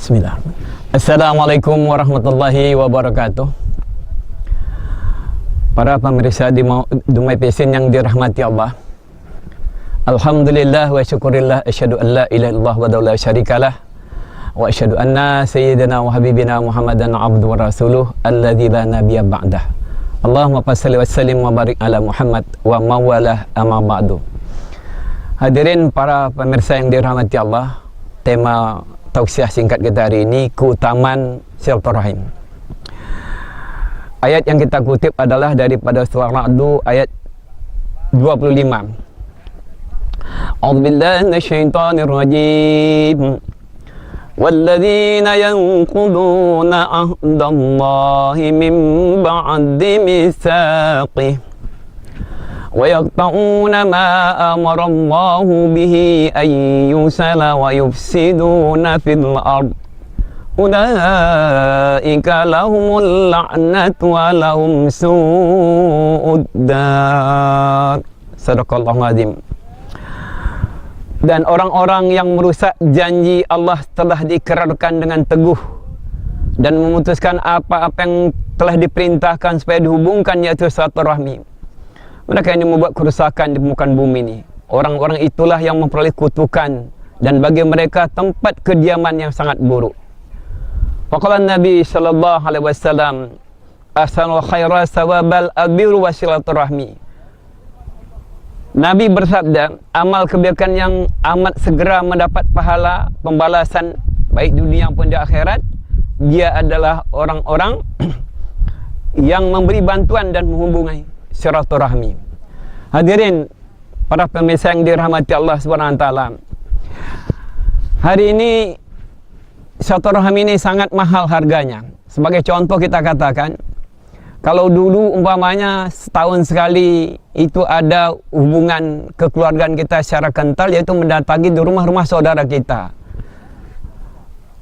Bismillah. Assalamualaikum warahmatullahi wabarakatuh. Para pemirsa di Dumai Pesin yang dirahmati Allah, alhamdulillah wa syukurillah, asyhadu an la ilaha illallah wa la syarikalah, wa asyhadu anna sayyidina wa habibina Muhammadan abduhu wa rasuluh alladzi la nabiyya ba'dah. Allahumma shalli wa sallim wa barik ala Muhammad wa mawalah amma ba'du. Hadirin para pemirsa yang dirahmati Allah, tema tausiah singkat kita hari ini, keutamaan silaturahim. Ayat yang kita kutip adalah daripada surah Ra'd ayat 25. A'udzubillahi minasyaitonir rajim. Walladzina yanquduna ahdallahi min ba'di mitsaqih wa yaqta'una ma amara Allahu bihi an yusala wa yufsiduna fil ard ulaika lahumul la'natu wa lahum su'ud dar. Sadaqallahu azim. Dan orang-orang yang merusak janji Allah telah diikrarkan dengan teguh dan memutuskan apa-apa yang telah diperintahkan supaya dihubungkan, yaitu silaturahmi. Mereka ini membuat kerusakan di permukaan bumi ini. Orang-orang itulah yang memperoleh kutukan dan bagi mereka tempat kediaman yang sangat buruk. Faqala Nabi sallallahu alaihi wasallam, ahsanul khaira sawabal albirru wasilaturahmi. Nabi bersabda, amal kebaikan yang amat segera mendapat pahala pembalasan baik dunia pun di akhirat, dia adalah orang-orang yang memberi bantuan dan menghubungi silaturahmi. Hadirin para pemirsa yang dirahmati Allah Subhanahu wa taala. Hari ini silaturahmi ini sangat mahal harganya. Sebagai contoh kita katakan, kalau dulu umpamanya setahun sekali itu ada hubungan kekeluargaan kita secara kental, yaitu mendatangi di rumah-rumah saudara kita.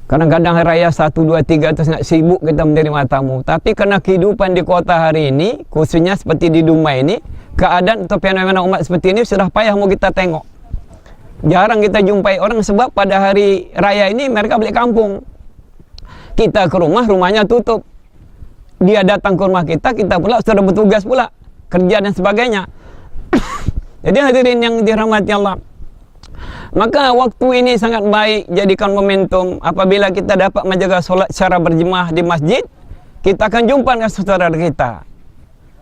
Kadang-kadang hari raya 1, 2, 3 terus nak sibuk kita menerima tamu. Tapi karena kehidupan di kota hari ini, khususnya seperti di Dumai ini, keadaan atau fenomena umat seperti ini sudah payah mau kita tengok. Jarang kita jumpai orang sebab pada hari raya ini mereka balik kampung. Kita ke rumah, rumahnya tutup. Dia datang ke rumah kita pula sudah bertugas pula, kerja dan sebagainya. Jadi hadirin yang dirahmati Allah, maka waktu ini sangat baik jadikan momentum. Apabila kita dapat menjaga solat secara berjemaah di masjid, kita akan jumpa dengan saudara kita.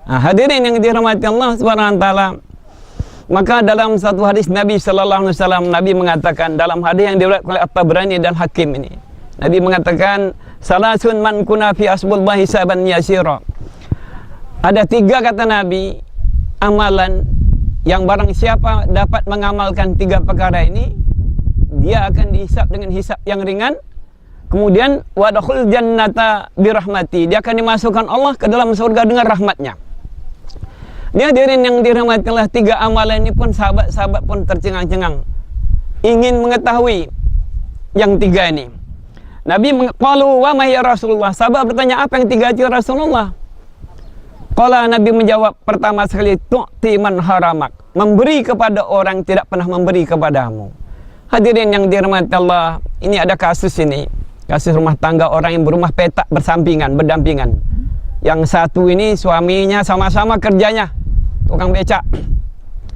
Nah, hadirin yang dirahmati Allah Subhanahu wa taala, maka dalam satu hadis Nabi sallallahu alaihi wasallam, Nabi mengatakan dalam hadis yang diriwayatkan oleh At-Tabrani dan Hakim ini, Nabi mengatakan, salasun man kuna fi asbullahi saban yasira. Ada 3 kata Nabi, amalan yang barang siapa dapat mengamalkan 3 perkara ini, dia akan dihisap dengan hisap yang ringan. Kemudian wadkhul jannata birahmati, dia akan dimasukkan Allah ke dalam surga dengan rahmatnya. Dia hadirin yang dirahmati Allah, 3 amalan ini pun sahabat-sahabat pun tercengang-cengang ingin mengetahui yang 3 ini. Nabi qalu wa ma ya Rasulullah, sahabat bertanya, apa yang 3 itu Rasulullah? Qala, Nabi menjawab, pertama sekali tu'ti man haramak, memberi kepada orang yang tidak pernah memberi kepadamu. Hadirin yang dirahmati Allah, ini ada kasus ini, kasus rumah tangga orang yang berumah petak bersampingan, berdampingan. Yang satu ini suaminya sama-sama kerjanya tukang becak.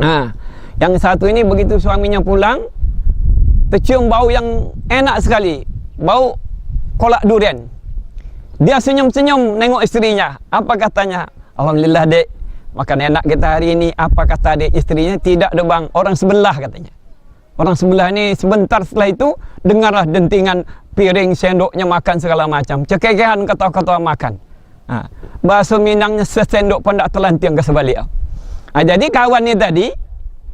Nah, yang satu ini begitu suaminya pulang, tercium bau yang enak sekali, bau kolak durian. Dia senyum-senyum nengok istrinya. Apa katanya? Alhamdulillah dek, makan enak kita hari ini. Apa kata dek istrinya? Tidak ada bang, orang sebelah katanya. Orang sebelah ini sebentar setelah itu dengarlah dentingan piring sendoknya makan segala macam. Cekekehan kata-kata makan. Nah, bakso Minangnya sesendok pun tak terlanting ke sebalik. Nah, jadi kawan ini tadi,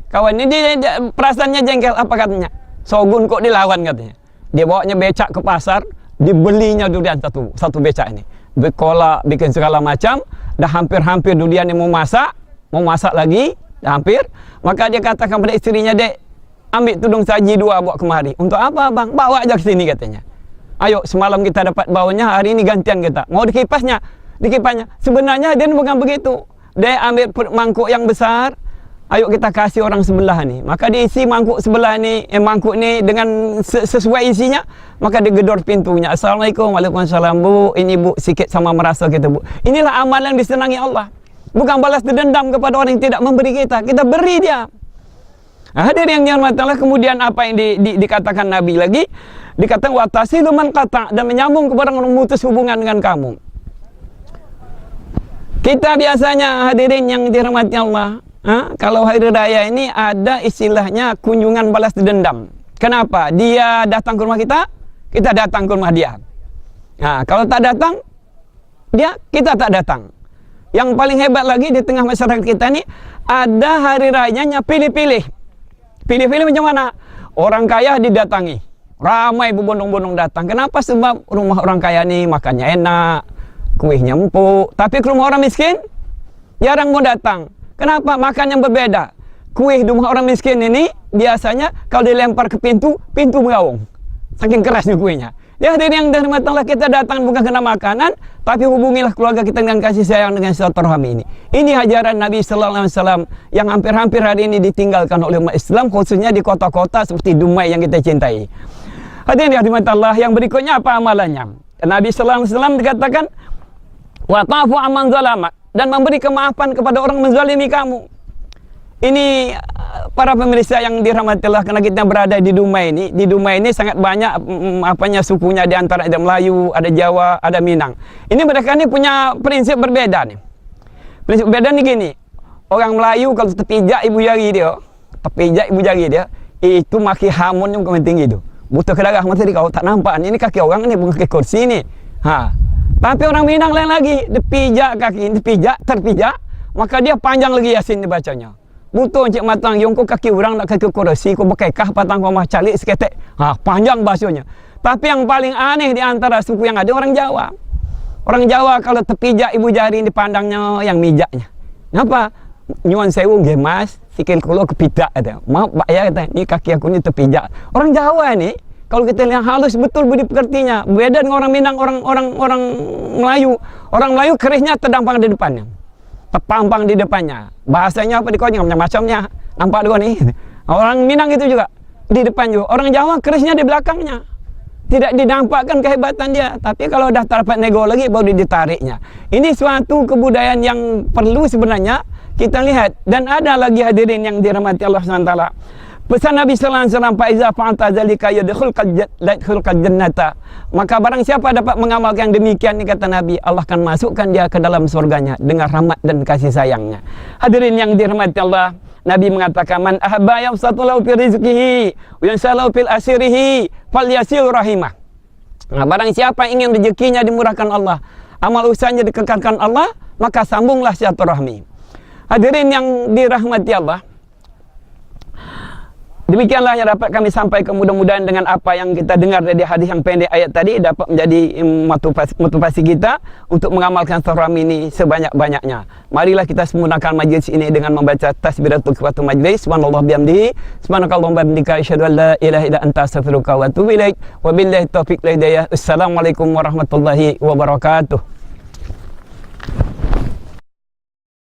kawan ini dia perasaannya jengkel. Apa katanya? Sogun kok dilawan katanya. Dia bawanya becak ke pasar, dibelinya durian satu becak ini. Berkolak, bikin segala macam, dah hampir-hampir durian yang mau masak lagi, dah hampir. Maka dia katakan pada istrinya, dek, ambil tudung saji 2 bawa kemari. Untuk apa bang? Bawa aja ke sini katanya. Ayo, semalam kita dapat baunya, hari ini gantian kita. Mau dikipasnya. Sebenarnya dia bukan begitu. Dia ambil mangkuk yang besar, Ayo kita kasih orang sebelah ni. Maka diisi mangkuk sebelah ni, mangkuk ni dengan sesuai isinya. Maka digedor pintunya. Assalamualaikum, waalaikumsalam. Bu, ini bu, sikit sama merasa kita bu. Inilah amalan yang disenangi Allah. Bukan balas dendam kepada orang yang tidak memberi kita. Kita beri dia. Hadirin yang dirahmati Allah, kemudian apa yang dikatakan Nabi lagi? Dikatakan wa tasilu man qata', dan menyambung kepada orang yang memutus hubungan dengan kamu. Kita biasanya hadirin yang dirahmati Allah, kalau hari raya ini ada istilahnya kunjungan balas dendam. Kenapa? Dia datang ke rumah kita, kita datang ke rumah dia. Nah, kalau tak datang, kita tak datang. Yang paling hebat lagi di tengah masyarakat kita ini, ada hari rayanya pilih-pilih. Pilih-pilih macam mana? Orang kaya didatangi, ramai berbondong-bondong datang. Kenapa? Sebab rumah orang kaya ni makannya enak, kuihnya empuk. Tapi ke rumah orang miskin, jarang mau datang. Kenapa? Makan yang berbeda. Kuih di rumah orang miskin ini biasanya kalau dilempar ke pintu, pintu mengaung. Saking kerasnya kuihnya. Ya, dari yang dari Allah, kita datang bukan karena makanan, tapi hubungilah keluarga kita dengan kasih sayang, dengan silaturahmi ini. Ini ajaran Nabi sallallahu alaihi wasallam yang hampir-hampir hari ini ditinggalkan oleh umat Islam, khususnya di kota-kota seperti Dumai yang kita cintai. Hadirin yang dirahmati Allah, yang berikutnya apa amalannya? Nabi sallallahu alaihi wasallam dikatakan wa ta'fu amman zalama, dan memberi kemaafan kepada orang menzalimi kamu. Ini para pemirsa yang dirahmati Allah, karena kita berada di Dumai ini. Di Dumai ini sangat banyak sukunya, di antara ada Melayu, ada Jawa, ada Minang. Ini mereka ini punya prinsip berbeda nih. Prinsip berbeda nih gini. Orang Melayu kalau terpijak ibu jari dia, itu maki hamun yang paling tinggi itu. Butuh kedarah mati kau tak nampak. Ini kaki orang ini bukan kaki kursi ini. Tapi orang Minang lain lagi, terpijak, maka dia panjang lagi Yasin dibacanya. Butuh cik matang, yang kau kaki orang nak kaki kursi, kau pakai kah patang kau mah calik seketek. Panjang bahasanya. Tapi yang paling aneh di antara suku yang ada orang Jawa. Orang Jawa kalau terpijak ibu jari dipandangnya yang mijaknya. Kenapa? Nyuan sewu gemas, sikil kulo kepidak kata. Maaf Pak ya kata, ni kaki aku ni terpijak. Orang Jawa ni kalau kita lihat halus betul budi pekertinya. Beda dengan orang Minang, orang Melayu. Orang Melayu kerisnya terdampang di depannya. Terpampang di depannya. Bahasanya apa dikonyol macam-macamnya. Nampak dua ni. Orang Minang itu juga di depan juga. Orang Jawa kerisnya di belakangnya. Tidak didampakkan kehebatan dia. Tapi kalau dah dapat nego lagi baru ditariknya. Ini suatu kebudayaan yang perlu sebenarnya kita lihat. Dan ada lagi hadirin yang dirahmati Allah SWT. Pesan Nabi sallallahu alaihi wasallam, "Faiza fa'ata zalika yadkhulul jannata." Maka barang siapa dapat mengamalkan demikian, ni kata Nabi, Allah akan masukkan dia ke dalam surganya dengan rahmat dan kasih sayangnya. Hadirin yang dirahmati Allah, Nabi mengatakan, "Man ahabba yabsatu lahu fi rizqihi wa yansalahu fil asirihi falyasil rahimah." Barang siapa ingin rezekinya dimurahkan Allah, amal usahanya dikekalkan Allah, maka sambunglah silaturahmi. Hadirin yang dirahmati Allah, demikianlah yang dapat kami sampaikan. Mudah-mudahan dengan apa yang kita dengar dari hadis yang pendek ayat tadi dapat menjadi motivasi kita untuk mengamalkan silaturahmi ini sebanyak-banyaknya. Marilah kita sempurnakan majlis ini dengan membaca tasbiratul kifatul majlis. Subhanallah bihamdihi, subhanakallahumma bihamdika, asyhadu an la ilaha illa anta, astaghfiruka wa atubu ilaik. Wabillahi taufiq wal hidayah. Assalamualaikum warahmatullahi wabarakatuh.